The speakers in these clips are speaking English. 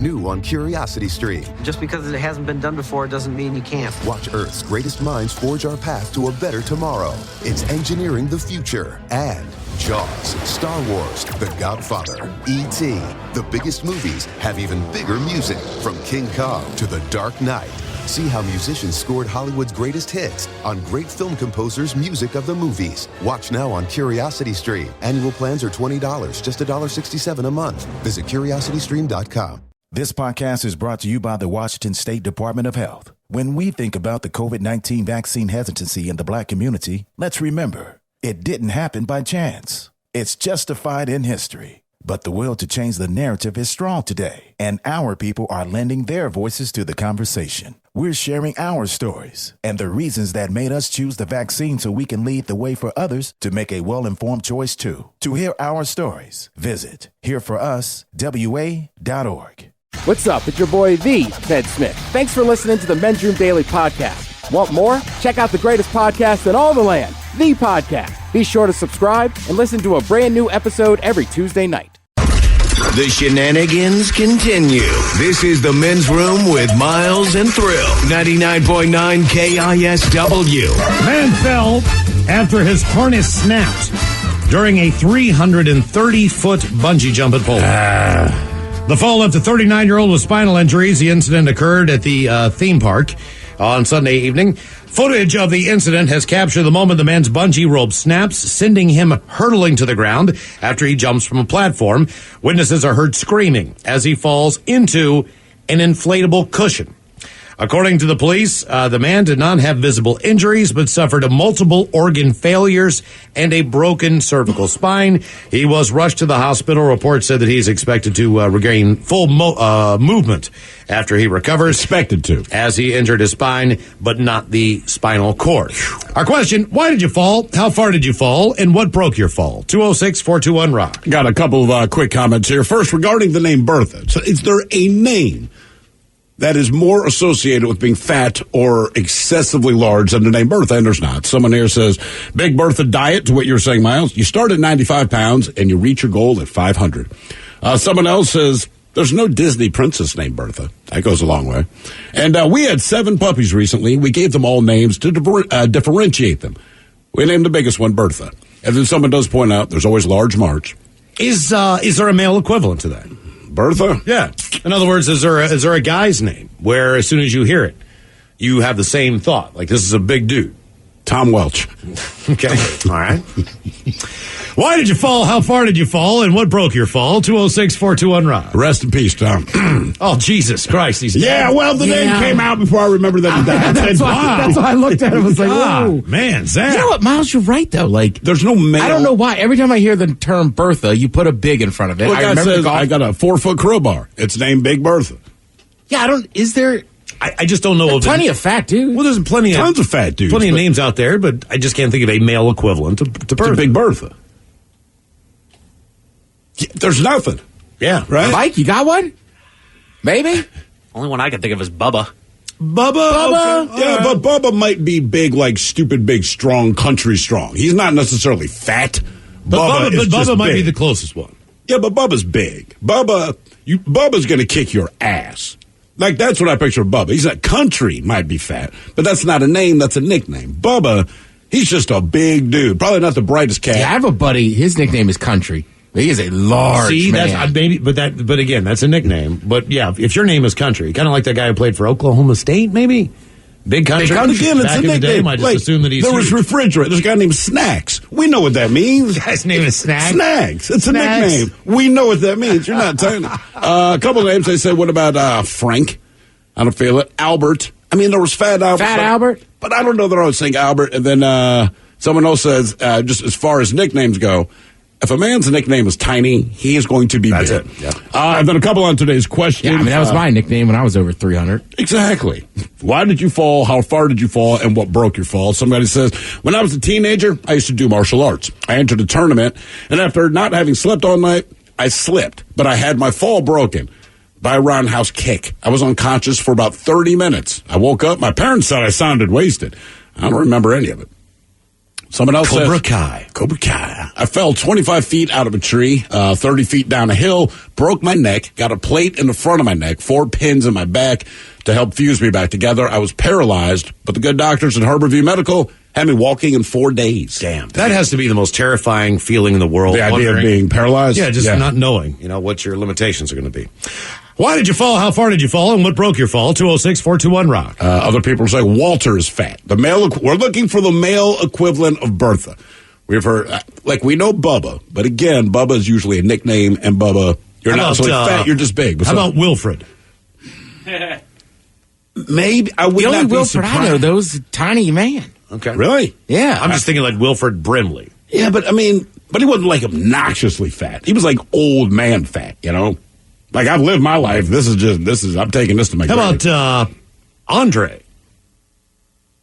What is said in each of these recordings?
New on Curiosity Stream. Just because it hasn't been done before doesn't mean you can't. Watch Earth's greatest minds forge our path to a better tomorrow. It's engineering the future. And Jaws, Star Wars, The Godfather, E.T. The biggest movies have even bigger music. From King Kong to The Dark Knight. See how musicians scored Hollywood's greatest hits on great film composers' music of the movies. Watch now on Curiosity Stream. Annual plans are $20, just $1.67 a month. Visit CuriosityStream.com. This podcast is brought to you by the Washington State Department of Health. When we think about the COVID-19 vaccine hesitancy in the Black community, let's remember, it didn't happen by chance. It's justified in history. But the will to change the narrative is strong today, and our people are lending their voices to the conversation. We're sharing our stories and the reasons that made us choose the vaccine so we can lead the way for others to make a well-informed choice too. To hear our stories, visit hereforuswa.org. What's up? It's your boy, The Ted Smith. Thanks for listening to the Men's Room Daily Podcast. Want more? Check out the greatest podcast in all the land, The Podcast. Be sure to subscribe and listen to a brand new episode every Tuesday night. The shenanigans continue. This is the Men's Room with Miles and Thrill. 99.9 KISW. Man fell after his harness snapped during a 330-foot bungee jump at pole. The fall left a 39-year-old with spinal injuries. The incident occurred at the theme park on Sunday evening. Footage of the incident has captured the moment the man's bungee rope snaps, sending him hurtling to the ground after he jumps from a platform. Witnesses are heard screaming as he falls into an inflatable cushion. According to the police, the man did not have visible injuries, but suffered multiple organ failures and a broken cervical spine. He was rushed to the hospital. Reports said that he's expected to regain full movement after he recovers. Expected to. As he injured his spine, but not the spinal cord. Our question, why did you fall? How far did you fall? And what broke your fall? 206-421-ROCK. Got a couple of quick comments here. First, regarding the name Bertha. So is there a name that is more associated with being fat or excessively large than the name Bertha? And there's not. Someone here says, Big Bertha diet, to what you're saying, Miles. You start at 95 pounds and you reach your goal at 500. Someone else says, there's no Disney princess named Bertha. That goes a long way. And we had 7 puppies recently. We gave them all names to differentiate them. We named the biggest one Bertha. And then someone does point out there's always Large March. Is there a male equivalent to that? Bertha? Yeah. In other words, is there a guy's name where as soon as you hear it, you have the same thought? Like, this is a big dude. Tom Welch. Okay. All right. Why did you fall? How far did you fall? And what broke your fall? 206-421-ROCK. Rest in peace, Tom. Oh, Jesus Christ. He's dead. Well, the name came out before I remembered that he died. That's why I looked at it. I was like, whoa. Man, Zach. You know what, Miles, you're right, though. Like, there's no male. I don't know why. Every time I hear the term Bertha, you put a big in front of it. Look, I got a 4-foot crowbar. It's named Big Bertha. Yeah, is there... I just don't know. Plenty of fat dudes. Well, there's tons of fat dudes. Plenty of names out there, but I just can't think of a male equivalent to Bertha. To Big Bertha. Yeah, there's nothing. Yeah. Right? Mike, you got one? Maybe? Only one I can think of is Bubba. Bubba? Okay. Yeah, but Bubba might be big, like stupid, big, strong, country strong. He's not necessarily fat. Bubba might be the closest one. Yeah, but Bubba's big. Bubba's going to kick your ass. Like, that's what I picture of Bubba. He's a country, might be fat, but that's not a name, that's a nickname. Bubba, he's just a big dude. Probably not the brightest cat. Yeah, I have a buddy, his nickname is Country. He is a large man. That's maybe, but again, that's a nickname. But yeah, if your name is Country, kind of like that guy who played for Oklahoma State, maybe. Big Country. Again, it's a nickname. I just assume that he's there was refrigerator. There's a guy named Snacks. We know what that means. The guy's name is Snacks? Snacks. It's a nickname. We know what that means. You're not telling me. A couple of names. They say, what about Frank? I don't feel it. Albert. I mean, there was Fat Albert. Albert? But I don't know that I would saying Albert. And then someone else says, just as far as nicknames go, if a man's nickname is Tiny, he is going to be big. That's it. Yep. And then a couple on today's question. Yeah, I mean, that was my nickname when I was over 300. Exactly. Why did you fall? How far did you fall? And what broke your fall? Somebody says, when I was a teenager, I used to do martial arts. I entered a tournament, and after not having slept all night, I slipped. But I had my fall broken by a roundhouse kick. I was unconscious for about 30 minutes. I woke up. My parents said I sounded wasted. I don't remember any of it. Someone else Cobra says, Kai. Cobra Kai. I fell 25 feet out of a tree, 30 feet down a hill, broke my neck, got a plate in the front of my neck, 4 pins in my back to help fuse me back together. I was paralyzed, but the good doctors at Harborview Medical had me walking in 4 days. Damn. That has to be the most terrifying feeling in the world. The idea of being paralyzed? Yeah, just not knowing, what your limitations are going to be. Why did you fall? How far did you fall? And what broke your fall? 206-421-ROCK. Other people say Walter is fat. We're looking for the male equivalent of Bertha. We've heard, we know Bubba, but again, Bubba is usually a nickname, and Bubba, you're not so fat, you're just big. How about Wilfred? Maybe. I would the only not be Wilfred surprised. I know, though, is a tiny man. Okay. Really? Yeah. I'm just thinking like Wilfred Brimley. Yeah, but he wasn't like obnoxiously fat. He was like old man fat, Like I've lived my life. I'm taking this to my How grave. about Andre?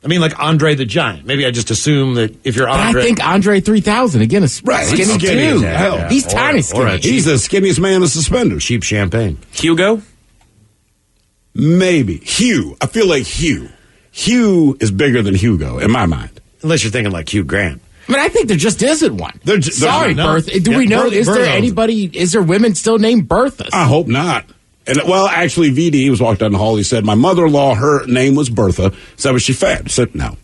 Like Andre the Giant. Maybe I just assume that if you're But Andre. I think Andre 3000, again, is skinny, he's skinny too. as hell. He's tiny skinny. He's the skinniest man in suspenders. Cheap champagne. Hugo? Maybe. Hugh. I feel like Hugh. Hugh is bigger than Hugo, in my mind. Unless you're thinking like Hugh Grant. I think there just isn't one. Sorry, no. Bertha. Do Yeah, we know, is there Bertha. is there women still named Berthas? I hope not. And actually, VD was walked down the hall. He said, my mother-in-law, her name was Bertha. So was she fat? I said, no.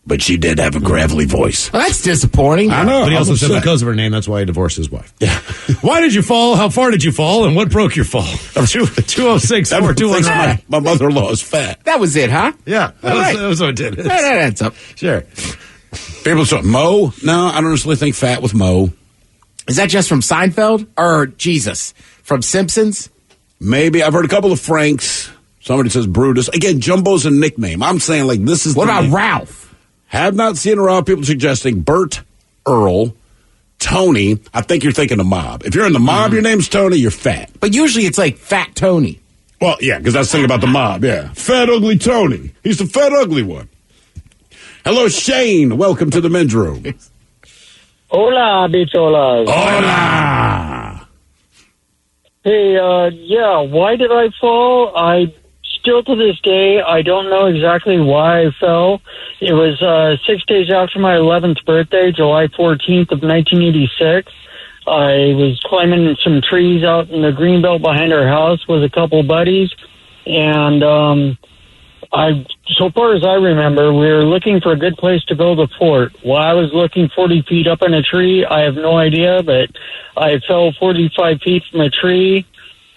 But she did have a gravelly voice. Well, that's disappointing. I know. But he I was also said upset. because of her name, that's why he divorced his wife. Yeah. Why did you fall? How far did you fall? And what broke your fall? 206-421-ROCK. My mother-in-law is fat. That was it, huh? Yeah. That was what it did. That adds up. Sure. People say, Mo? No, I don't necessarily think fat with Mo. Is that just from Seinfeld? Or, Jesus, from Simpsons? Maybe. I've heard a couple of Franks. Somebody says Brutus. Again, Jumbo's a nickname. I'm saying, this is What the about name. Ralph? Have not seen a lot of people suggesting Bert, Earl, Tony. I think you're thinking of mob. If you're in the mob, your name's Tony, you're fat. But usually it's like Fat Tony. Well, yeah, because that's the thing about the mob, yeah. Fat, ugly Tony. He's the fat, ugly one. Hello, Shane. Welcome to the men's room. Hola, bicholas. Hola. Hey, why did I fall? Still to this day, I don't know exactly why I fell. It was 6 days after my 11th birthday, July 14th of 1986. I was climbing some trees out in the greenbelt behind our house with a couple buddies, and so far as I remember, we were looking for a good place to build a fort. While I was looking 40 feet up in a tree, I have no idea, but I fell 45 feet from a tree,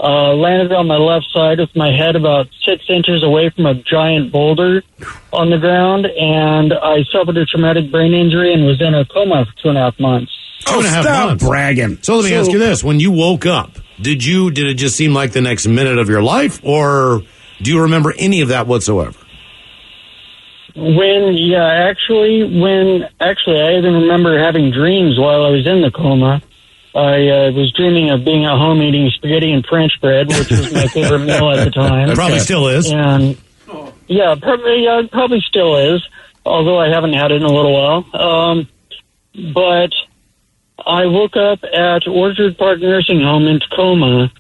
landed on my left side with my head about 6 inches away from a giant boulder on the ground, and I suffered a traumatic brain injury and was in a coma for 2.5 months. 2.5 stop months. bragging. So let me ask you this. When you woke up, did it just seem like the next minute of your life, or do you remember any of that whatsoever? Actually, I even remember having dreams while I was in the coma. I was dreaming of being at home eating spaghetti and French bread, which was my favorite meal at the time. It probably still is. And probably still is, although I haven't had it in a little while. But I woke up at Orchard Park Nursing Home in Tacoma,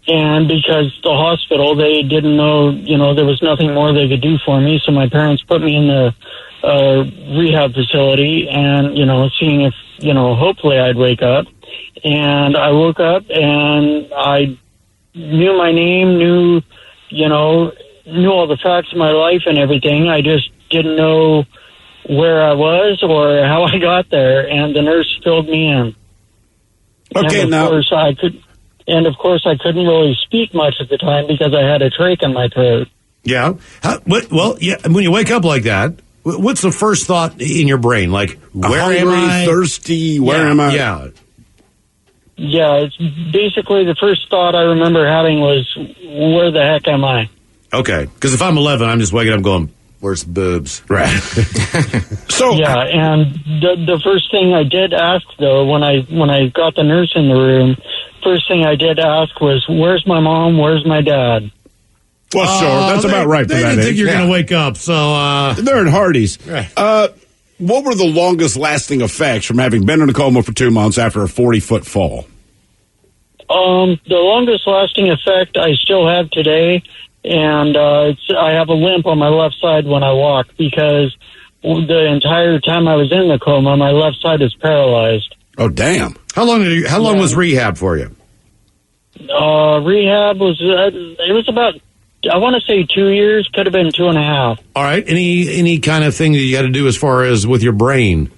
and because the hospital, they didn't know, there was nothing more they could do for me, so my parents put me in the rehab facility and, seeing if, hopefully I'd wake up. And I woke up and I knew my name, knew all the facts of my life and everything. I just didn't know where I was or how I got there, and the nurse filled me in. Okay, and of course I couldn't really speak much at the time because I had a trach in my throat. Yeah. When you wake up like that, what's the first thought in your brain? Like, where am I? Thirsty, where am I? Yeah. Yeah, it's basically the first thought I remember having was, where the heck am I? Okay, because if I'm 11, I'm just waking up going, where's the boobs? Right. Yeah, and the first thing I did ask, though, when I got the nurse in the room, first thing I did ask was, where's my mom, where's my dad? Well, sure, that's about right for They that didn't think age. you're going to wake up, so... They're at Hardee's. Right. What were the longest lasting effects from having been in a coma for 2 months after a 40-foot fall? The longest lasting effect I still have today, and I have a limp on my left side when I walk because the entire time I was in the coma, my left side is paralyzed. Oh, damn. How long was rehab for you? Rehab was, it was about, I want to say 2 years, could have been 2.5. All right. Any kind of thing that you had to do as far as with your brain?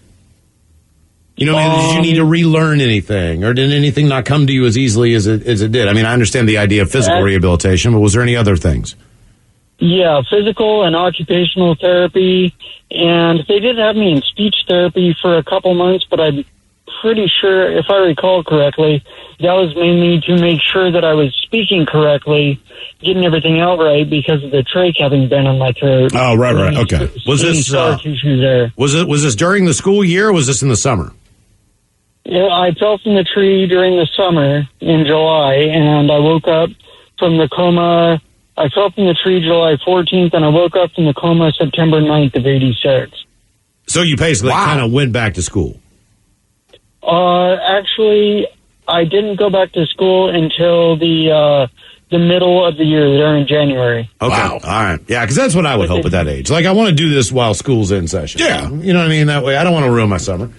You know, did you need to relearn anything, or did anything not come to you as easily as it did? I mean, I understand the idea of physical rehabilitation, but was there any other things? Yeah, physical and occupational therapy, and they did have me in speech therapy for a couple months, but I'm pretty sure, if I recall correctly, that was mainly to make sure that I was speaking correctly, getting everything out right because of the trach having been on my throat. Oh, right. Okay. Was this was this during the school year, or was this in the summer? Yeah, I fell from the tree during the summer in July, and I woke up from the coma. I fell from the tree July 14th, and I woke up from the coma September 9th of 86. So you basically kind of went back to school? Actually, I didn't go back to school until the middle of the year, there in January. Okay. Wow. All right. Yeah, because that's what I would hope at that age. Like, I want to do this while school's in session. Yeah. You know what I mean? That way, I don't want to ruin my summer.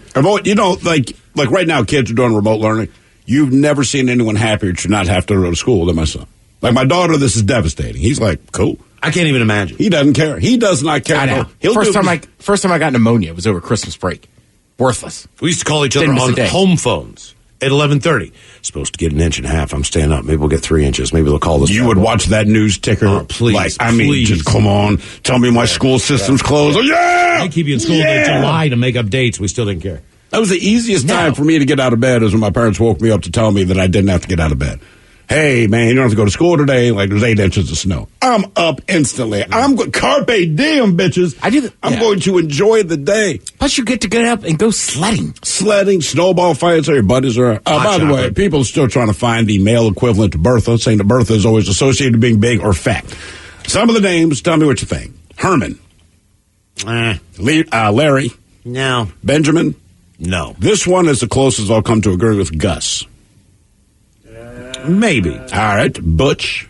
You know, like right now, kids are doing remote learning. You've never seen anyone happier to not have to go to school than my son. Like, my daughter, this is devastating. He's like, cool. I can't even imagine. He doesn't care. He does not care. I know. First time I got pneumonia was over Christmas break. Worthless. We used to call each other on home phones at 11:30. Supposed to get 1.5 inches. I'm staying up. Maybe we'll get 3 inches. Maybe they'll call this. You would watch that news ticker? Oh, please. Like, I mean, just come on. Tell me my school system's closed. Oh, yeah! They keep you in school until July to make up dates. We still didn't care. That was the easiest time for me to get out of bed, is when my parents woke me up to tell me that I didn't have to get out of bed. Hey, man, you don't have to go to school today. Like, there's 8 inches of snow. I'm up instantly. Carpe diem, bitches. I'm going to enjoy the day. Plus, you get to get up and go sledding. Sledding, snowball fights, all your buddies are. By the way, people are still trying to find the male equivalent to Bertha, saying that Bertha is always associated with being big or fat. Some of the names, tell me what you think. Herman. Larry. No. Benjamin. No. This one is the closest I'll come to agree with Gus. Maybe. All right. Butch.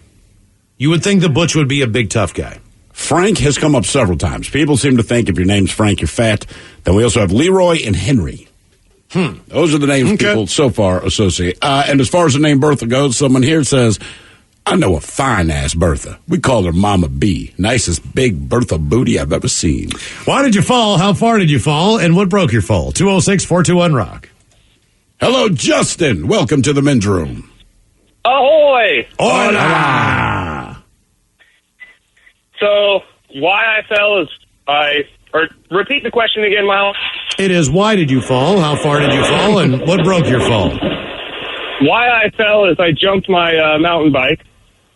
You would think the Butch would be a big, tough guy. Frank has come up several times. People seem to think if your name's Frank, you're fat. Then we also have Leroy and Henry. Those are the names people so far associate. And as far as the name Bertha goes, someone here says, I know a fine-ass Bertha. We call her Mama B. Nicest big Bertha booty I've ever seen. Why did you fall? How far did you fall? And what broke your fall? 206-421-ROCK. Hello, Justin. Welcome to the men's room. Ahoy! Hola! So, why I fell is repeat the question again, Miles. It is, why did you fall? How far did you fall? And what broke your fall? Why I fell is I jumped my mountain bike.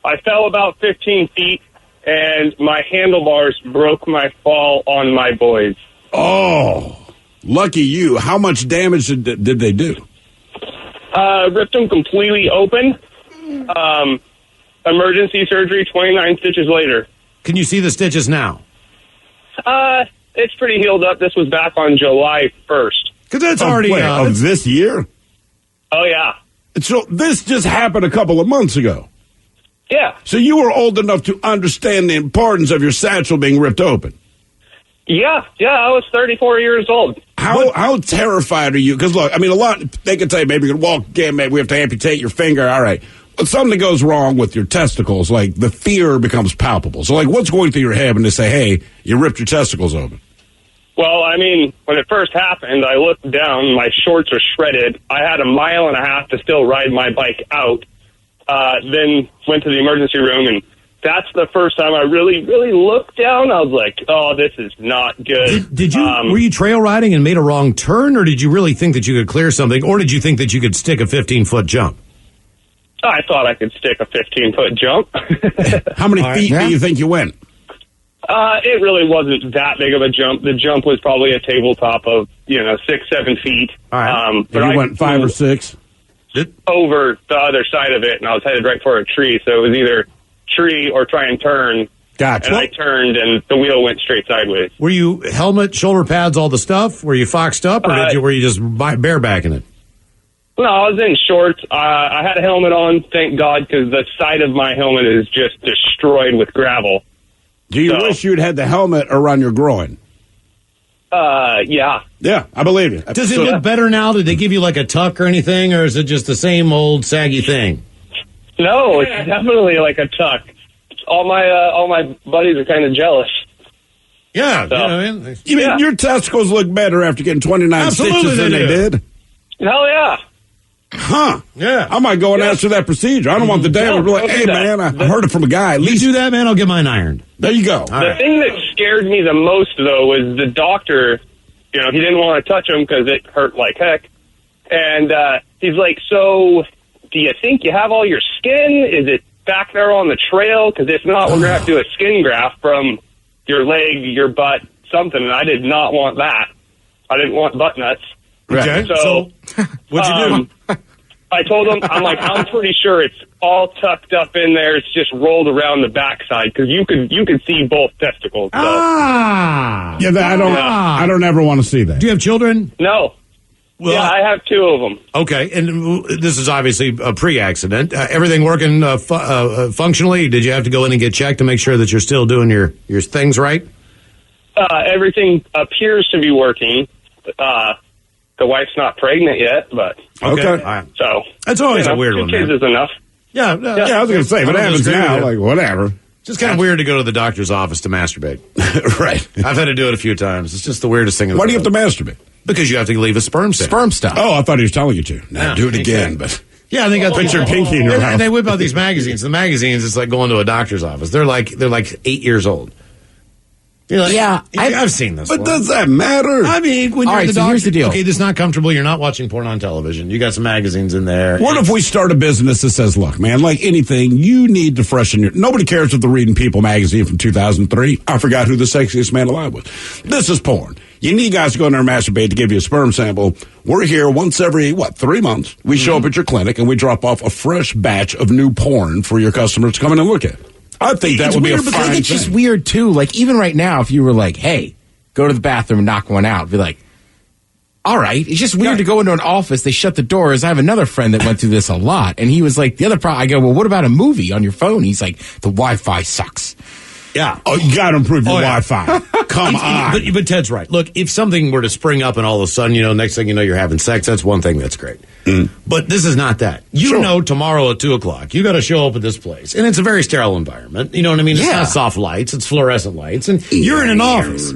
I fell about 15 feet, and my handlebars broke my fall on my boys. Oh, lucky you. How much damage did they do? Ripped them completely open. Emergency surgery, 29 stitches later. Can you see the stitches now? It's pretty healed up. This was back on July 1st. Because that's already... of this year? Oh, yeah. So this just happened a couple of months ago? Yeah. So you were old enough to understand the importance of your satchel being ripped open? Yeah, I was 34 years old. How terrified are you? Because, look, I mean, they could say maybe you can walk again, maybe we have to amputate your finger, all right. But something goes wrong with your testicles, like the fear becomes palpable. So, like, what's going through your head when they say, hey, you ripped your testicles open? Well, I mean, when it first happened, I looked down, my shorts are shredded. I had 1.5 miles to still ride my bike out. Then went to the emergency room, and that's the first time I really, really looked down. I was like, oh, this is not good. Did you, were you trail riding and made a wrong turn, or did you really think that you could clear something, or did you think that you could stick a 15-foot jump? I thought I could stick a 15-foot jump. How many feet do you think you went? It really wasn't that big of a jump. The jump was probably a tabletop of, 6-7 feet. All right. But you went 5 or 6? Over the other side of it, and I was headed right for a tree, so it was either tree or try and turn. Gotcha. And I turned, and the wheel went straight sideways. Were you helmet, shoulder pads, all the stuff? Were you foxed up, or were you just barebacking it? No, I was in shorts. I had a helmet on, thank God, because the side of my helmet is just destroyed with gravel. Do you wish you'd had the helmet around your groin? Yeah. Yeah, I believe you. Does it look better now? Did they give you like a tuck or anything, or is it just the same old saggy thing? No, it's definitely like a tuck. All my buddies are kind of jealous. Yeah. So, you mean your testicles look better after getting 29 stitches than they did? Hell yeah. Huh. Yeah. I might go and ask for that procedure. I don't want the dad to be like, hey, man, I heard it from a guy. At least do that, man. I'll get mine ironed. There you go. The thing that scared me the most, though, was the doctor. You know, he didn't want to touch him because it hurt like heck. And he's like, so do you think you have all your skin? Is it back there on the trail? Because if not, we're going to have to do a skin graft from your leg, your butt, something. And I did not want that. I didn't want butt nuts. Okay. So what'd you do? I told him, I'm pretty sure it's all tucked up in there. It's just rolled around the backside because you could see both testicles. So. Ah. Yeah, I don't ever want to see that. Do you have children? No. Well, yeah, I have 2 of them. Okay, and this is obviously a pre-accident. Everything working functionally? Did you have to go in and get checked to make sure that you're still doing your things right? Everything appears to be working. The wife's not pregnant yet, but okay. So that's always a weird 2 one. kids Man. is enough. Yeah, I was going to say, if it happens now, like whatever. Just kind of weird to go to the doctor's office to masturbate. Right. I've had to do it a few times. It's just the weirdest thing. Why do you have to masturbate? Because you have to leave a sperm stamp. Sperm stuff. Oh, I thought he was telling you to. Now do it again, but. Yeah, I think I put your pinky in your mouth. And they whip out these magazines. The magazines, it's like going to a doctor's office. They're like 8 years old. Like, yeah, I've seen this. But does that matter? I mean, when all you're right, the so doctor, here's the deal. Okay, this is not comfortable. You're not watching porn on television. You got some magazines in there. What if we start a business that says, look, man, like anything, you need to freshen your... Nobody cares if they're reading People magazine from 2003. I forgot who the sexiest man alive was. This is porn. You need guys to go in there and masturbate to give you a sperm sample. We're here once every, 3 months. We show up at your clinic and we drop off a fresh batch of new porn for your customers to come in and look at. I think that would be a fine thing. It's just weird, too. Like, even right now, if you were like, hey, go to the bathroom and knock one out, be like, all right. It's just weird to go into an office, they shut the doors. I have another friend that went through this a lot, and he was like, the other problem, I go, well, what about a movie on your phone? He's like, the Wi-Fi sucks. Yeah. Oh, you got to improve your Wi-Fi. Come on. But Ted's right. Look, if something were to spring up and all of a sudden, next thing you know, you're having sex, that's one thing that's great. But this is not that. You know tomorrow at 2:00, you got to show up at this place. And it's a very sterile environment. You know what I mean? It's not soft lights. It's fluorescent lights. And you're in an office.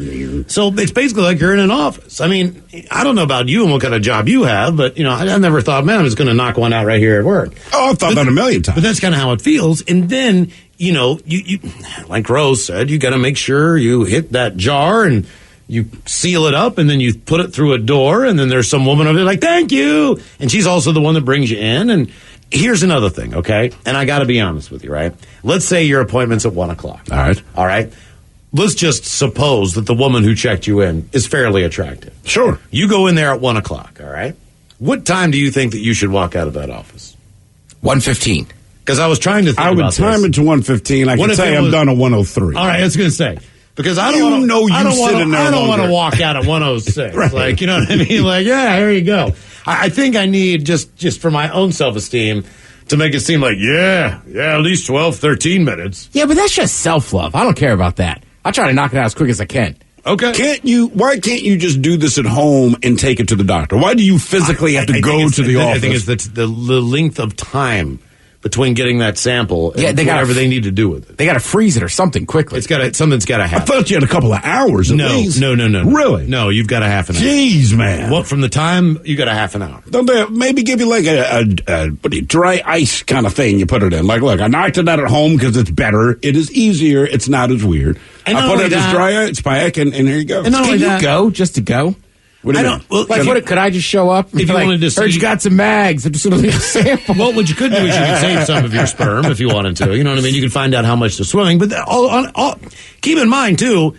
So it's basically like you're in an office. I mean, I don't know about you and what kind of job you have, but, I never thought, man, I was going to knock one out right here at work. Oh, I've thought that a million times. But that's kind of how it feels. And then... you like Rose said, you got to make sure you hit that jar and you seal it up and then you put it through a door and then there's some woman over there like, thank you. And she's also the one that brings you in. And here's another thing, okay? And I got to be honest with you, right? Let's say your appointment's at 1:00. All right. Let's just suppose that the woman who checked you in is fairly attractive. Sure. You go in there at 1:00, all right? What time do you think that you should walk out of that office? 1:15. Because I was trying to think about this. I would time it to 1:15. I can say I'm done at 1:03. All right, I was going to say. Because I don't want to walk out at 1:06. Right. Like, you know what I mean? Like, yeah, here you go. I think I need, just for my own self-esteem, to make it seem like, at least 12, 13 minutes. Yeah, but that's just self-love. I don't care about that. I try to knock it out as quick as I can. Okay. Why can't you just do this at home and take it to the doctor? Why do you physically have to go to the office? I think it's the length of time between getting that sample and whatever they need to do with it. They got to freeze it or something quickly. Something's got to happen. I thought you had a couple of hours at least. No. Really? No, you've got a half an hour. Jeez, man. What, from the time, you got a half an hour. Don't they maybe give you like a dry ice kind of thing you put it in? Like, look, I knocked it out at home because it's better. It is easier. It's not as weird. And I put it in this dry ice pack and here you go. And can you go just to go? What do you mean? Could I just show up? If you wanted to see, heard you got some mags. I'm just going to leave a sample. Well, what you could do is you could save some of your sperm if you wanted to. You know what I mean? You can find out how much they're swimming. But keep in mind, too,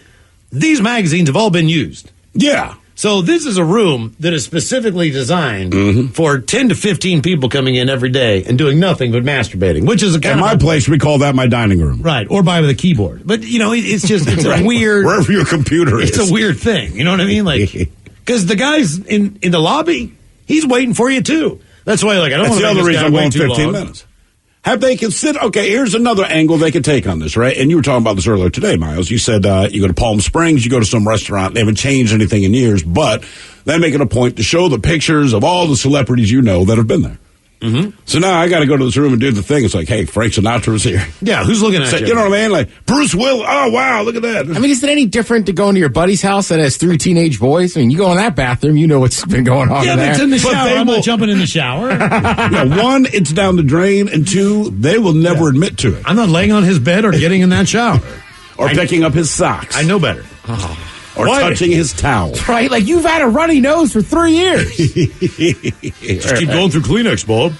these magazines have all been used. Yeah. So this is a room that is specifically designed for 10 to 15 people coming in every day and doing nothing but masturbating, which is a kind of... my place, we call that my dining room. Right, or by with a keyboard. But, it's right. a weird... Wherever your computer is. It's a weird thing. You know what I mean? Like... Because the guy's in the lobby, he's waiting for you, too. That's why, I don't want to make this guy wait too long. 15 minutes. Have they considered, okay, here's another angle they could take on this, right? And you were talking about this earlier today, Miles. You said you go to Palm Springs, you go to some restaurant, they haven't changed anything in years, but they're making a point to show the pictures of all the celebrities you know that have been there. Mm-hmm. So now I got to go to this room and do the thing. It's like, hey, Frank Sinatra's here. Yeah, who's looking at you? You know what I mean? Like, Bruce Will. Oh, wow, look at that. I mean, is it any different to go into your buddy's house that has 3 teenage boys? I mean, you go in that bathroom, you know what's been going on in there. Yeah, it's in the shower. I'm not jumping in the shower. Yeah, 1, it's down the drain, and 2, they will never admit to it. I'm not laying on his bed or getting in that shower. Or picking up his socks. I know better. Or touching his towel. Right, like you've had a runny nose for 3 years. Just keep going through Kleenex, Bob.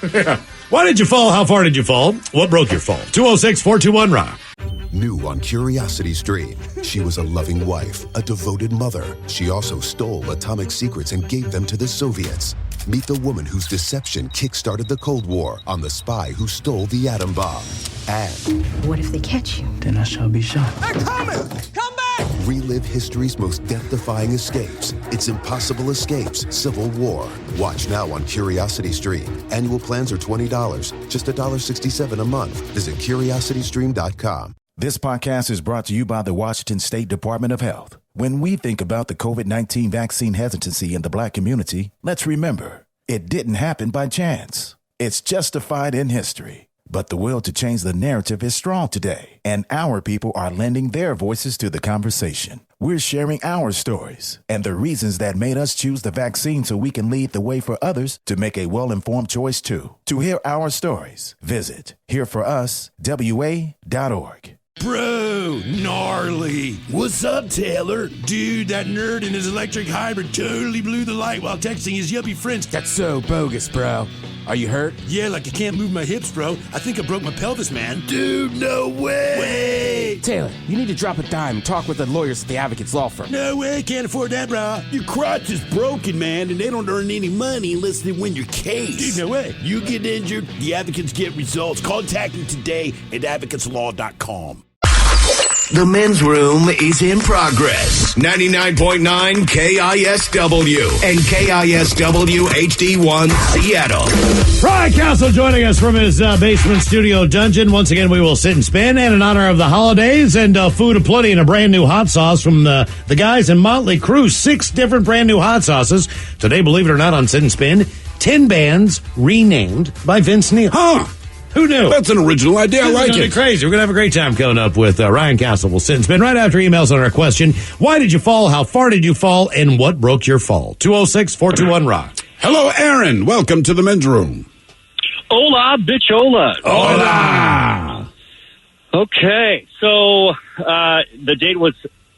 Why did you fall? How far did you fall? What broke your fall? 206-421-ROCK. New on Curiosity Stream, she was a loving wife, a devoted mother. She also stole atomic secrets and gave them to the Soviets. Meet the woman whose deception kick-started the Cold War on the spy who stole the atom bomb. And what if they catch you? Then I shall be shot. They're coming! Come back! relive history's most death-defying escapes. It's Impossible Escapes, Civil War. Watch now on Curiosity Stream. Annual plans are $20, just $1.67 a month. Visit curiositystream.com. This podcast is brought to you by the Washington State Department of Health. When we think about the COVID-19 vaccine hesitancy in the Black community, let's remember, it didn't happen by chance. It's justified in history. But the will to change the narrative is strong today, and our people are lending their voices to the conversation. We're sharing our stories and the reasons that made us choose the vaccine so we can lead the way for others to make a well-informed choice too. To hear our stories, visit hereforuswa.org. Bro, gnarly. What's up, Taylor? Dude, that nerd in his electric hybrid totally blew the light while texting his yuppie friends. That's so bogus, bro. Are you hurt? Yeah, like I can't move my hips, bro. I think I broke my pelvis, man. Dude, no way. Taylor, you need to drop a dime and talk with the lawyers at the Advocates Law Firm. No way, can't afford that, bro. Your crotch is broken, man, and they don't earn any money unless they win your case. Dude, no way. You get injured, the advocates get results. Contact me today at advocateslaw.com. The men's room is in progress. 99.9 KISW and KISW HD1 Seattle. Ryan Castle joining us from his basement studio dungeon. Once again, we will sit and spin. And in honor of the holidays and food aplenty and a brand new hot sauce from the guys in Motley Crue. 6 different brand new hot sauces. Today, believe it or not, on Sit and Spin, 10 bands renamed by Vince Neil. Huh. Who knew? That's an original idea. I like it. Crazy. We're going to have a great time coming up with Ryan Castle. We'll sit and spin right after emails on our question. Why did you fall? How far did you fall? And what broke your fall? 206-421-ROCK. Hello, Aaron. Welcome to the men's room. Hola, bitchola. Hola. Okay, so the date was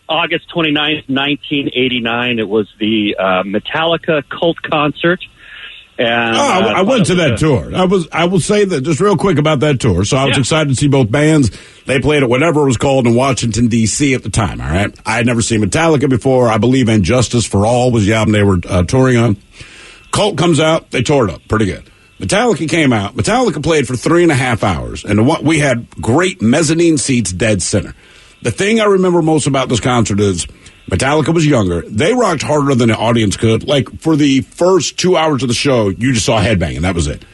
August 29th, 1989. It was the Metallica Cult concert. And, I went to that tour. I will say that just real quick about that tour. So I was excited to see both bands. They played at whatever it was called in Washington, D.C. at the time, all right? I had never seen Metallica before. I believe Injustice for All was the album they were touring on. Cult comes out. They tore it up pretty good. Metallica came out. Metallica played for 3.5 hours. And we had great mezzanine seats dead center. The thing I remember most about this concert is Metallica was younger. They rocked harder than the audience could. Like, for the first 2 hours of the show, you just saw headbanging. That was it.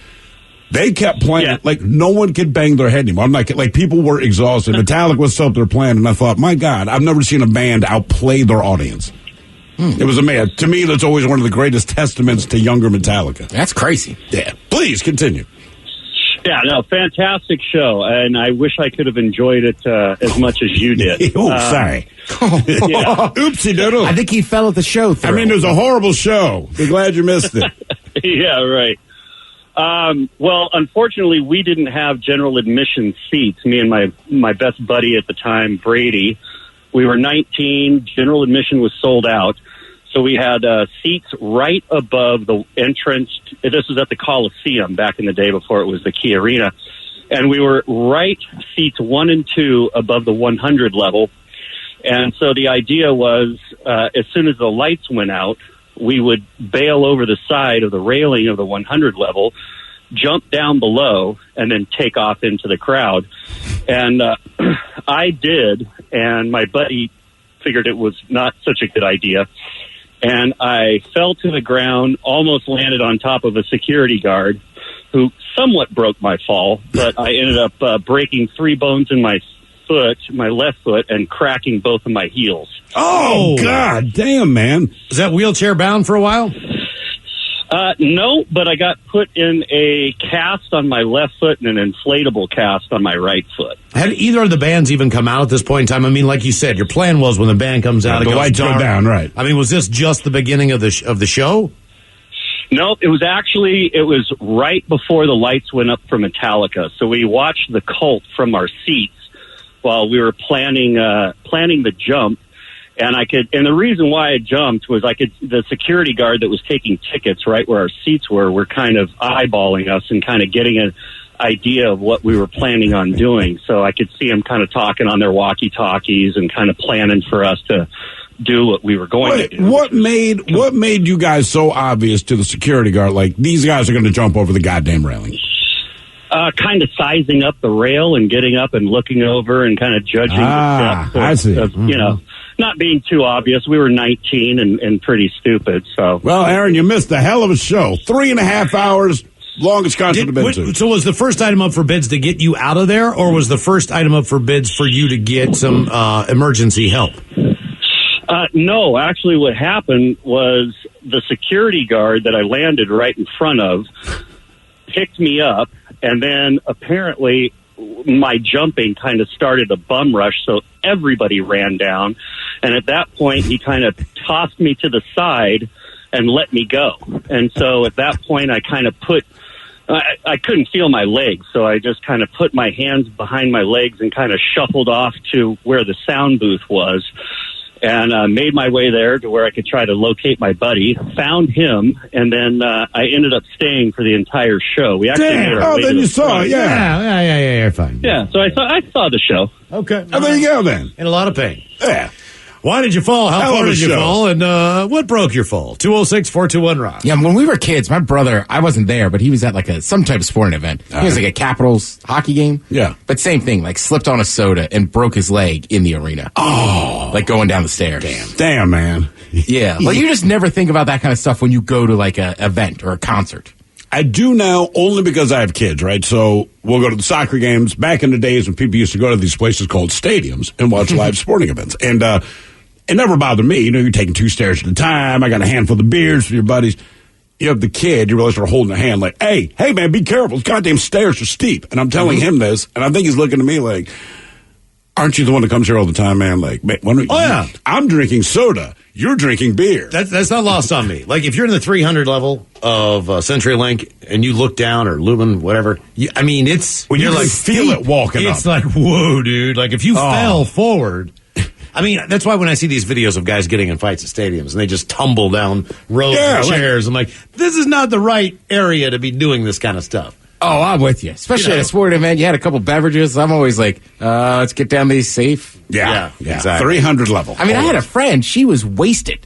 They kept playing. Yeah. Like, no one could bang their head anymore. I'm like people were exhausted. Metallica was still up there playing, and I thought, my God, I've never seen a band outplay their audience. It was amazing. To me, that's always one of the greatest testaments to younger Metallica. That's crazy. Yeah. Please, continue. Yeah, no, fantastic show, and I wish I could have enjoyed it as much as you did. Oh, sorry. Yeah. Oopsie doodle. I think he fell at the show. I mean, it was a horrible show. We're glad you missed it. Yeah, right. Well, unfortunately, we didn't have general admission seats. Me and my best buddy at the time, Brady, we were 19. General admission was sold out. So we had seats right above the entrance. This was at the Coliseum back in the day before it was the Key Arena. And we were right seats 1 and 2 above the 100 level. And so the idea was as soon as the lights went out, we would bail over the side of the railing of the 100 level, jump down below, and then take off into the crowd. And I did, and my buddy figured it was not such a good idea. And I fell to the ground, almost landed on top of a security guard, who somewhat broke my fall, but I ended up breaking 3 bones in my foot, my left foot, and cracking both of my heels. Oh, God damn, man. Is that wheelchair bound for a while? No, but I got put in a cast on my left foot and an inflatable cast on my right foot. Had either of the bands even come out at this point in time? I mean, like you said, your plan was when the band comes out, the lights go down, right? I mean, was this just the beginning of the show? No, it was right before the lights went up for Metallica. So we watched the Cult from our seats while we were planning the jump. And the reason why I jumped was the security guard that was taking tickets right where our seats were kind of eyeballing us and kind of getting an idea of what we were planning on doing. So I could see them kind of talking on their walkie-talkies and kind of planning for us to do what we were going to do. What made you guys so obvious to the security guard, like, these guys are going to jump over the goddamn railing? Kind of sizing up the rail and getting up and looking over and kind of judging the steps. I see. You know, not being too obvious. We were 19 and pretty stupid. So, well, Aaron, you missed a hell of a show. 3.5 hours, longest concert I've been to. So was the first item up for bids to get you out of there, or was the first item up for bids for you to get some emergency help? No, actually what happened was the security guard that I landed right in front of picked me up, and then apparently my jumping kind of started a bum rush, so everybody ran down. And at that point, he kind of tossed me to the side and let me go. And so at that point, I kind of I couldn't feel my legs, so I just kind of put my hands behind my legs and kind of shuffled off to where the sound booth was. And made my way there to where I could try to locate my buddy, found him, and then I ended up staying for the entire show. We actually made our way then to you the saw front. it, yeah, fine. Yeah, so I saw the show. Okay. Oh, there you go, then. In a lot of pain. Yeah. Why did you fall? How Hell far of a did you show. fall? And what broke your fall? 206-421-ROCK. Yeah, when we were kids, my brother, I wasn't there, but he was at like some type of sporting event. He was like a Capitals hockey game. Yeah. But same thing, like slipped on a soda and broke his leg in the arena. Oh. Like going down the stairs. Damn, man. Yeah. Like you just never think about that kind of stuff when you go to like a event or a concert. I do now only because I have kids, right? So we'll go to the soccer games. Back in the days when people used to go to these places called stadiums and watch live sporting events. And it never bothered me. You know, you're taking 2 stairs at a time. I got a handful of beers for your buddies. You have the kid, you realize they're holding a hand like, hey, man, be careful. Those goddamn stairs are steep. And I'm telling him this, and I think he's looking at me like, aren't you the one that comes here all the time, man? Like, man, yeah. I'm drinking soda. You're drinking beer. That's not lost on me. Like, if you're in the 300 level of CenturyLink and you look down, or Lumen, whatever, it's... When you're you like, feel it walking up. It's like, whoa, dude. Like, if you fell forward... I mean, that's why when I see these videos of guys getting in fights at stadiums and they just tumble down rows of chairs, I'm like, this is not the right area to be doing this kind of stuff. Oh, I'm with you. Especially at a sporting event, you had a couple beverages. I'm always like, let's get down these safe. Yeah. Exactly. 300 level. I mean, I had a friend, she was wasted.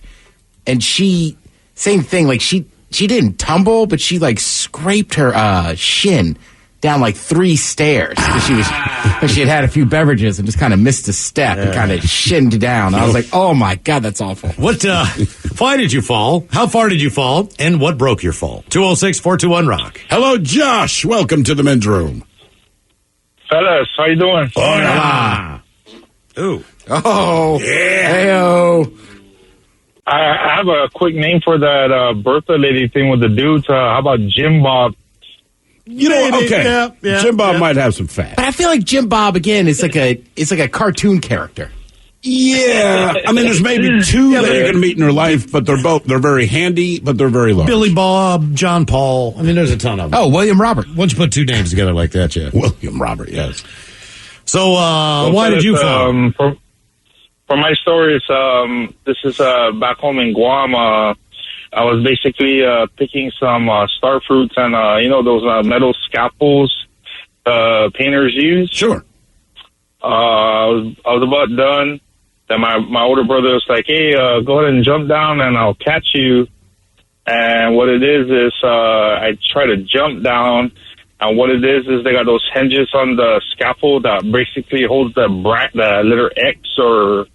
And same thing, like she didn't tumble, but she like scraped her shin down like 3 stairs because she had had a few beverages and just kind of missed a step and kind of shinned down. I was like, oh my God, that's awful. Why did you fall? How far did you fall? And what broke your fall? 206-421-ROCK. Hello, Josh. Welcome to the men's room. Fellas, how you doing? Hola. Ooh. Oh. Yeah. Hey-o. I have a quick name for that Bertha lady thing with the dudes. How about Jim Bob? You know, okay. Jim Bob might have some fat. But I feel like Jim Bob again is like a cartoon character. Yeah. I mean, there's maybe 2 that you're going to meet in your life, but they're very handy, but they're very large. Billy Bob, John Paul. I mean, there's a ton of them. Oh, William Robert. Once you put 2 names together like that, yeah. William Robert, yes. So, why did you fall? For my stories, this is back home in Guam. I was basically picking some star fruits and, those metal scalpels painters use. Sure. I was about done. Then my older brother was like, hey, go ahead and jump down and I'll catch you. And what it is I try to jump down. And what it is they got those hinges on the scaffold that basically holds the letter X or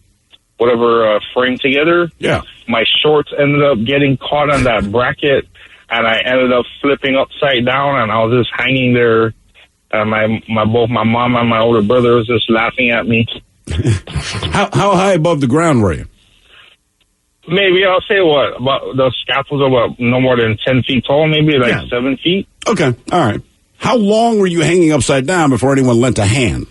whatever frame together. Yeah. My shorts ended up getting caught on that bracket, and I ended up flipping upside down, and I was just hanging there. Both my mom and my older brother was just laughing at me. How high above the ground were you? Maybe I'll say about the scaffolds are about no more than 10 feet tall, maybe 7 feet. Okay, all right. How long were you hanging upside down before anyone lent a hand?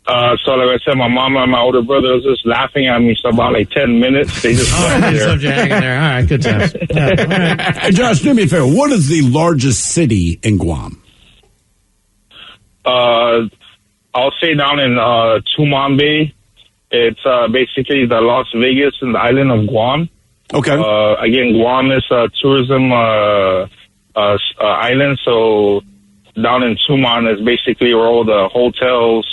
So like I said, my mom and my older brother was just laughing at me. So about 10 minutes, they just left Just left you hanging there. All right, good times. Yeah, all right. Hey, Josh, do me a favor. What is the largest city in Guam? I'll say down in Tumambe. It's basically the Las Vegas and the island of Guam. Okay. Again, Guam is a tourism island, so down in Tuman is basically where all the hotels,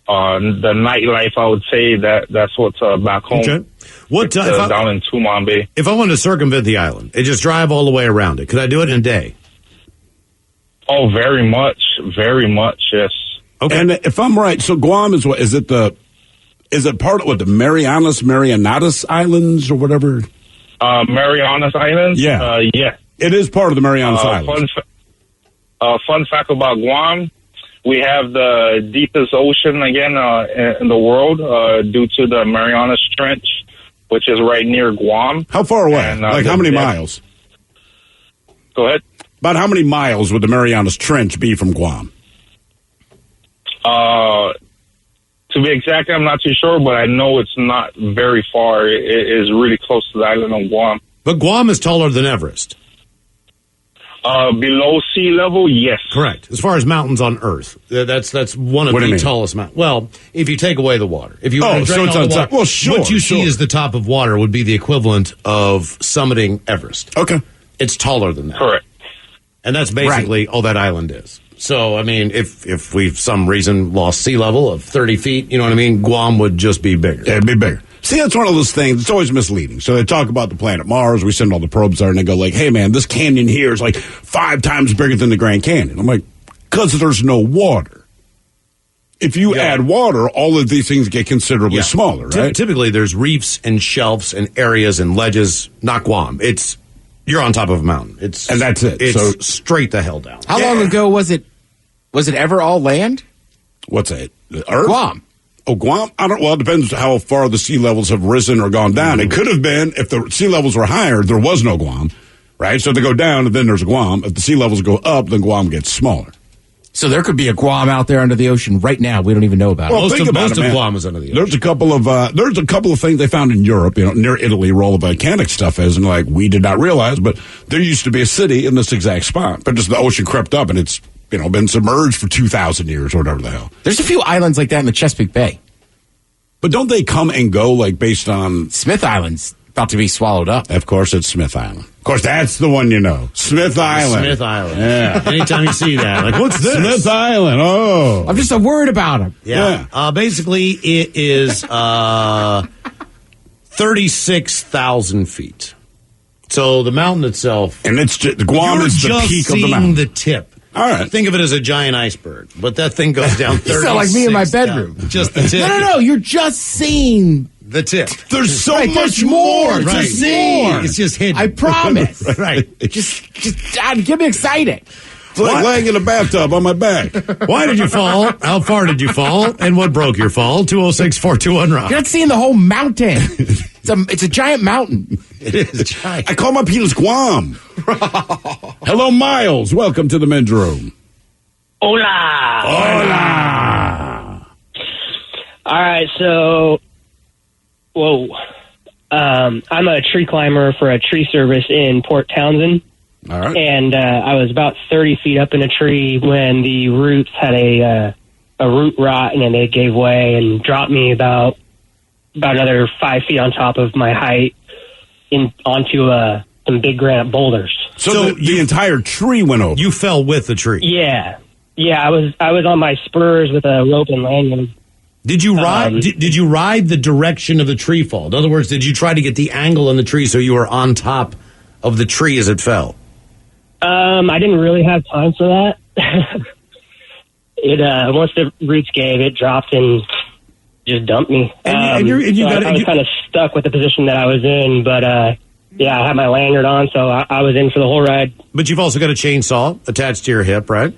the nightlife, I would say that's what's back home. Okay. What down in Tumambe? If I wanted to circumvent the island and just drive all the way around it, could I do it in a day? Oh, very much, yes. Okay. And if I'm right, so Guam is what? Is it part of what, the Marianas Islands or whatever? Marianas Islands? Yeah. Yeah. It is part of the Marianas Islands. Fun fact about Guam, we have the deepest ocean again in the world due to the Marianas Trench, which is right near Guam. How far away? And, how many miles? Go ahead. About how many miles would the Marianas Trench be from Guam? To be exact, I'm not too sure, but I know it's not very far. It is really close to the island of Guam. But Guam is taller than Everest. Below sea level, yes. Correct. As far as mountains on Earth, that's one of the tallest mountains. Well, if you take away the water, if you so it's on top. Well, sure. What you see as the top of water would be the equivalent of summiting Everest. Okay, it's taller than that. Correct. And that's basically all that island is. So, I mean, if we, for some reason, lost sea level of 30 feet, you know what I mean, Guam would just be bigger. Yeah, it'd be bigger. See, that's one of those things. It's always misleading. So they talk about the planet Mars. We send all the probes there, and they go like, hey, man, this canyon here is like 5 times bigger than the Grand Canyon. I'm like, because there's no water. If you add water, all of these things get considerably smaller, right? Typically, there's reefs and shelves and areas and ledges, not Guam. You're on top of a mountain. And that's it. It's so straight the hell down. How long ago was it ever all land? What's it? Earth? Guam. Oh, Guam? Well, it depends how far the sea levels have risen or gone down. It could have been, if the sea levels were higher, there was no Guam, right? So they go down, and then there's Guam. If the sea levels go up, then Guam gets smaller. So there could be a Guam out there under the ocean right now. We don't even know about it. Most of Guam is under the ocean. There's a couple of things they found in Europe, near Italy, where all the volcanic stuff is, and we did not realize, but there used to be a city in this exact spot, but just the ocean crept up, and it's been submerged for 2,000 years or whatever the hell. There's a few islands like that in the Chesapeake Bay. But don't they come and go based on Smith Island's about to be swallowed up? Of course, it's Smith Island. Of course, that's the one you know. Smith Island. Smith Island. Yeah. Anytime you see that, what's this? Smith Island. Oh. I'm just worried about him. Yeah. Basically, it is 36,000 feet. So the mountain itself, and it's just, Guam is the peak of the mountain. The tip. All right. Think of it as a giant iceberg, but that thing goes down 36. You sound like me in my bedroom. Just the tip. No. You're just seeing the tip. There's so much there's more to see. It's just hidden. I promise. Right. Just get me excited. It's like laying in a bathtub on my back. Why did you fall? How far did you fall? And what broke your fall? 206-421-ROCK. You're not seeing the whole mountain. It's a giant mountain. It is giant. I call my penis Guam. Hello, Miles. Welcome to the men's room. Hola. Hola. All right, so, I'm a tree climber for a tree service in Port Townsend. All right. And I was about 30 feet up in a tree when the roots had a root rot, and then they gave way and dropped me about another 5 feet on top of my height onto some big granite boulders. So the entire tree went over. You fell with the tree. Yeah. I was on my spurs with a rope and lanyard. Did you ride? Did you ride the direction of the tree fall? In other words, did you try to get the angle in the tree so you were on top of the tree as it fell? I didn't really have time for that. Once the roots gave, it dropped and just dumped me. I was kind of stuck with the position that I was in, but I had my lanyard on, so I was in for the whole ride. But you've also got a chainsaw attached to your hip, right?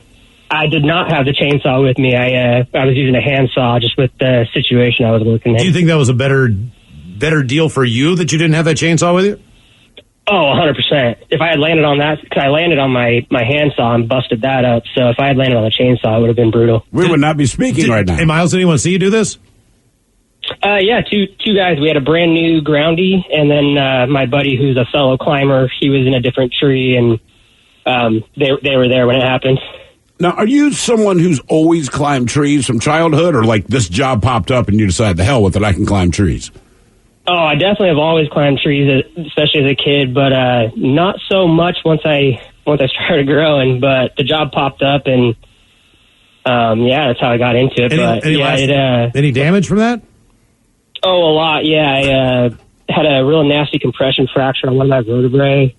I did not have the chainsaw with me. I was using a handsaw just with the situation I was working in. Do you think that was a better deal for you that you didn't have that chainsaw with you? Oh, 100%. If I had landed on that, because I landed on my handsaw and busted that up, so if I had landed on the chainsaw, it would have been brutal. We would not be speaking right now. Hey, Miles, anyone see you do this? Yeah, two guys. We had a brand new groundie, and then my buddy, who's a fellow climber, he was in a different tree, and they were there when it happened. Now, are you someone who's always climbed trees from childhood, or like this job popped up and you decided, the hell with it, I can climb trees? Oh, I definitely have always climbed trees, especially as a kid, but not so much once I started growing. But the job popped up, and that's how I got into it. Any damage from that? Oh, a lot. Yeah, I had a real nasty compression fracture on one of my vertebrae.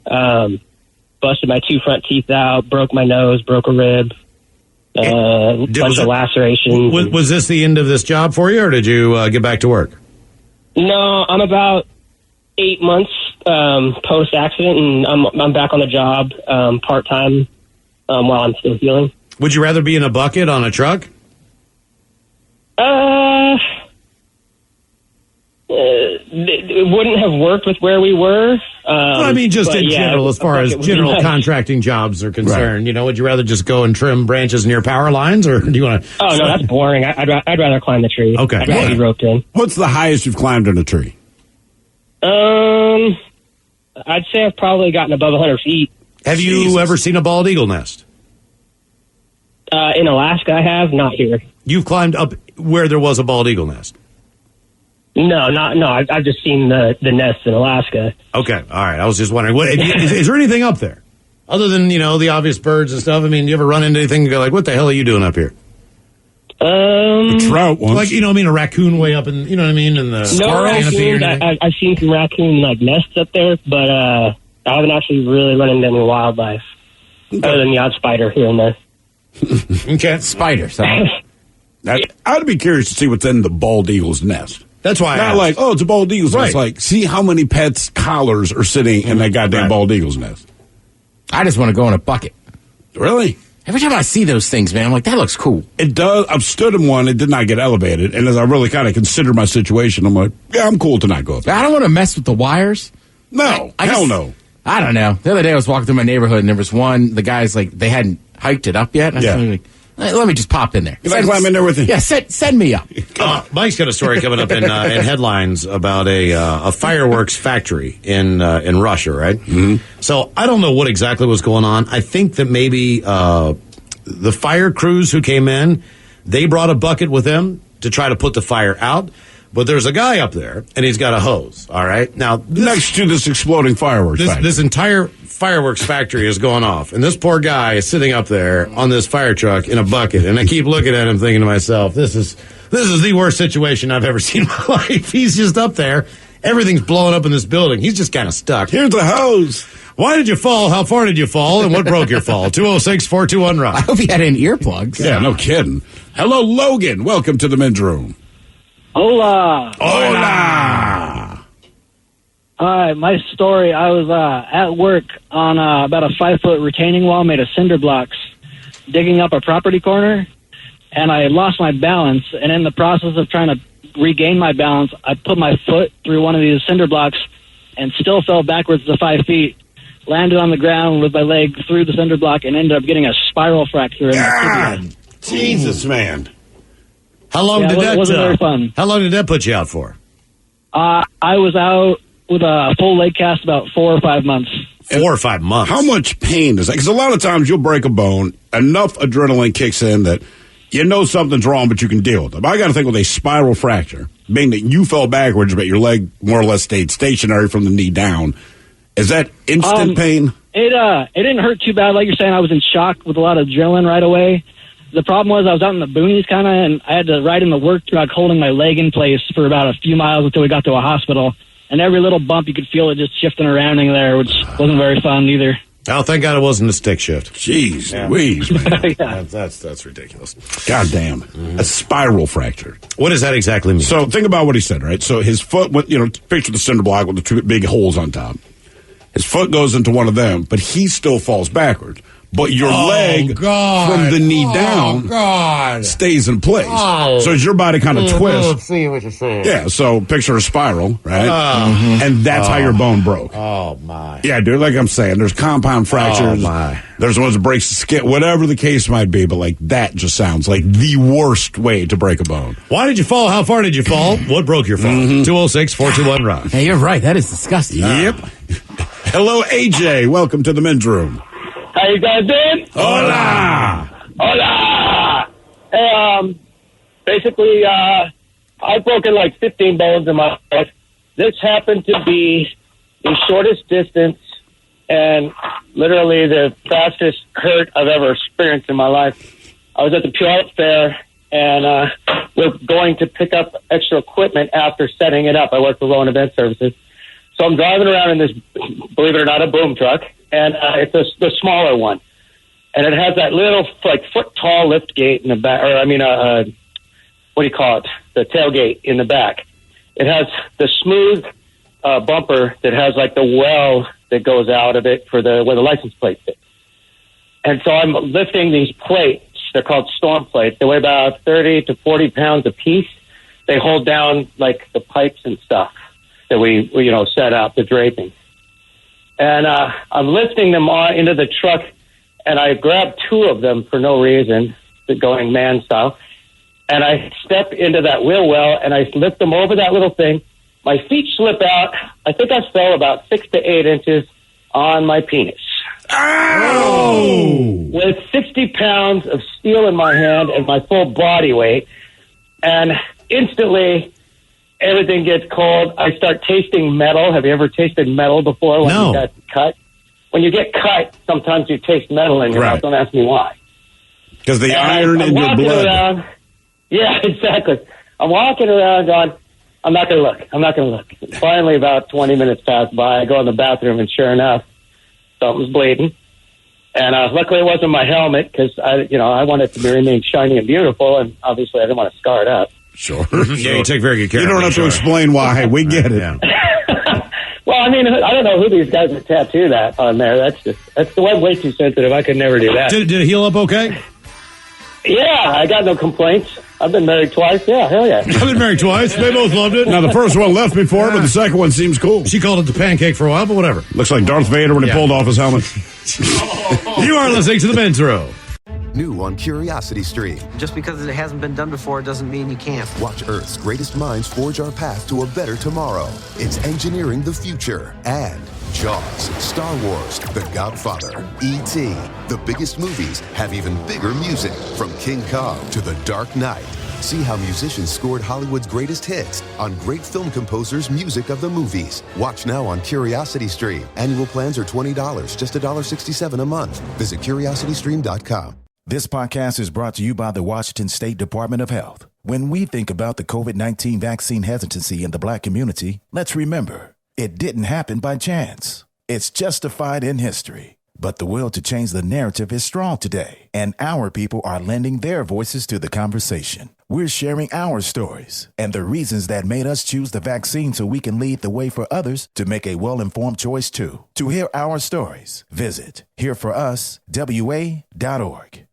Busted my 2 front teeth out, broke my nose, broke a rib. Bunch of lacerations. Was this the end of this job for you, or did you get back to work? No, I'm about 8 months post accident, and I'm back on the job part time while I'm still healing. Would you rather be in a bucket on a truck? It wouldn't have worked with where we were. I mean, just in general, as far as general contracting jobs are concerned, right. Would you rather just go and trim branches near power lines, or do you want to? Oh no, that's boring. I'd rather climb the tree. Okay, I'd rather be roped in. What's the highest you've climbed in a tree? I'd say I've probably gotten above 100 feet. Have you ever seen a bald eagle nest? In Alaska, I have, not here. You've climbed up where there was a bald eagle nest? No, I've just seen the nests in Alaska. Okay, all right. I was just wondering, is there anything up there other than the obvious birds and stuff? I mean, do you ever run into anything and go like, "What the hell are you doing up here"? A trout once. Like a raccoon way up in and the no raccoons. I've seen some raccoon nests up there, but I haven't actually really run into any wildlife other than the odd spider here and there. Okay, spiders. I'd be curious to see what's in the bald eagle's nest. That's why not like, it's a bald eagle's right. nest. Like, see how many pets' collars are sitting in that goddamn bald eagle's nest. I just want to go in a bucket. Really? Every time I see those things, man, I'm like, that looks cool. It does. I've stood in one. It did not get elevated. And as I really kind of consider my situation, I'm like, yeah, I'm cool to not go up there. I don't want to mess with the wires. No. Hell no. I don't know. The other day I was walking through my neighborhood and there was one, the guys, they hadn't hiked it up yet. And I was like, let me just pop in there. You like climb in there with you? Yeah, send me up. Mike's got a story coming up in headlines about a fireworks factory in Russia, right? Mm-hmm. So I don't know what exactly was going on. I think that maybe the fire crews who came in, they brought a bucket with them to try to put the fire out. But there's a guy up there, and he's got a hose, all right? Now, next to this exploding fireworks factory. This entire fireworks factory is going off, and this poor guy is sitting up there on this fire truck in a bucket, and I keep looking at him thinking to myself, this is the worst situation I've ever seen in my life. He's just up there. Everything's blowing up in this building. He's just kind of stuck. Here's the hose. Why did you fall? How far did you fall? And what broke your fall? 206-421-ROCK. I hope he had in earplugs. Yeah, no kidding. Hello, Logan. Welcome to the men's room. Hola. Hola. Hi, my story, I was at work on about a 5-foot retaining wall made of cinder blocks, digging up a property corner, and I lost my balance. And in the process of trying to regain my balance, I put my foot through one of these cinder blocks and still fell backwards to 5 feet, landed on the ground with my leg through the cinder block, and ended up getting a spiral fracture in my tibia. Jesus, man. How long did that? Wasn't very fun. How long did that put you out for? I was out with a full leg cast about 4 or 5 months. 4 or 5 months. How much pain is that? Because a lot of times you'll break a bone, enough adrenaline kicks in that you know something's wrong, but you can deal with it. But I got to think with a spiral fracture, being that you fell backwards, but your leg more or less stayed stationary from the knee down. Is that instant pain? It didn't hurt too bad. Like you're saying, I was in shock with a lot of adrenaline right away. The problem was I was out in the boonies kind of, and I had to ride in the work truck holding my leg in place for about a few miles until we got to a hospital. And every little bump, you could feel it just shifting around in there, which wasn't very fun either. Oh, thank God it wasn't a stick shift. Jeez Louise, man. Yeah. That's ridiculous. God damn. A spiral fracture. What does that exactly mean? So think about what he said, right? So his foot went, picture the cinder block with the 2 big holes on top. His foot goes into one of them, but he still falls backwards. But your leg from the knee down stays in place. So as your body kind of twists. See what you're saying. Yeah, so picture a spiral, right? And that's how your bone broke. Oh, my. Yeah, dude, like I'm saying, there's compound fractures. Oh, my. There's ones that breaks the skin, whatever the case might be, but like that just sounds like the worst way to break a bone. Why did you fall? How far did you fall? What broke your fall? 206-421-ROCK. Hey, you're right. That is disgusting. Yep. Hello, AJ. Welcome to the men's room. How you guys doing? Hola! Hola! Hey, basically, I've broken like 15 bones in my life. This happened to be the shortest distance and literally the fastest hurt I've ever experienced in my life. I was at the Puyallup Fair, and we're going to pick up extra equipment after setting it up. I work for Rowan Event Services. So I'm driving around in this, believe it or not, a boom truck, and it's the smaller one. And it has that little, like, foot-tall lift gate in the back, or, what do you call it? The tailgate in the back. It has the smooth bumper that has, like, the well that goes out of it for where the license plate sits. And so I'm lifting these plates. They're called storm plates. They weigh about 30 to 40 pounds a piece. They hold down, like, the pipes and stuff that we set up, the draping. And I'm lifting them on into the truck, and I grab two of them for no reason, going man style, and I step into that wheel well, and I lift them over that little thing. My feet slip out. I think I fell about 6 to 8 inches on my penis. Ow! With 60 pounds of steel in my hand and my full body weight, and instantly everything gets cold. I start tasting metal. Have you ever tasted metal before when you got cut? When you get cut, sometimes you taste metal in your mouth. Don't ask me why. Because the iron in your blood. Around, yeah, exactly. I'm walking around going, I'm not going to look. I'm not going to look. Finally, about 20 minutes pass by. I go in the bathroom, and sure enough, something's bleeding. And luckily it wasn't my helmet, because I want it to remain shiny and beautiful, and obviously I didn't want to scar it up. Sure. Yeah, you take very good care of it. You don't have to explain why. We get it. Yeah. Well, I mean, I don't know who these guys would tattoo that on there. That's the way too sensitive. I could never do that. Did it heal up okay? Yeah, I got no complaints. I've been married twice. Yeah, hell yeah. I've been married twice. They both loved it. Now, the first one left me for it, but the second one seems cool. She called it the pancake for a while, but whatever. Looks like Darth Vader when he pulled off his helmet. You are listening to the men's room. New on Curiosity Stream. Just because it hasn't been done before doesn't mean you can't. Watch Earth's greatest minds forge our path to a better tomorrow. It's engineering the future. And Jaws, Star Wars, The Godfather, E.T. The biggest movies have even bigger music. From King Kong to The Dark Knight. See how musicians scored Hollywood's greatest hits on great film composers' music of the movies. Watch now on Curiosity Stream. Annual plans are $20, just $1.67 a month. Visit CuriosityStream.com. This podcast is brought to you by the Washington State Department of Health. When we think about the COVID-19 vaccine hesitancy in the Black community, let's remember, it didn't happen by chance. It's justified in history. But the will to change the narrative is strong today, and our people are lending their voices to the conversation. We're sharing our stories and the reasons that made us choose the vaccine so we can lead the way for others to make a well-informed choice too. To hear our stories, visit hereforuswa.org.